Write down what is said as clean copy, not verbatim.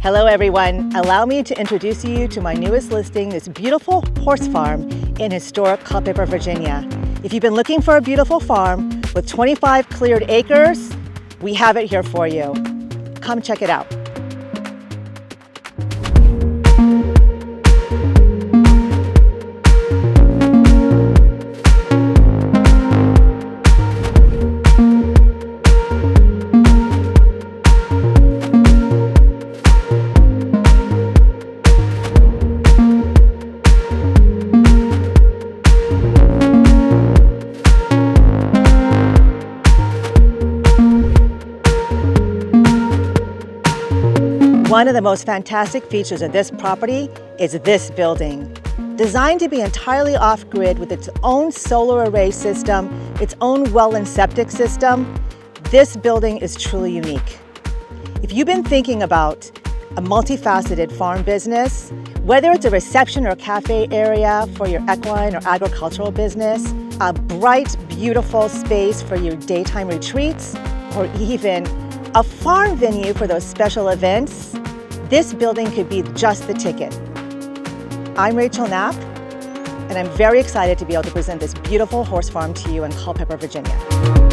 Hello everyone, allow me to introduce you to my newest listing, this beautiful horse farm in historic Culpeper, Virginia. If you've been looking for a beautiful farm with 25 cleared acres, we have it here for you. Come check it out. One of the most fantastic features of this property is this building. Designed to be entirely off-grid with its own solar array system, its own well and septic system, this building is truly unique. If you've been thinking about a multifaceted farm business, whether it's a reception or cafe area for your equine or agricultural business, a bright, beautiful space for your daytime retreats, or even a farm venue for those special events, this building could be just the ticket. I'm Rachel Knapp, and I'm very excited to be able to present this beautiful horse farm to you in Culpeper, Virginia.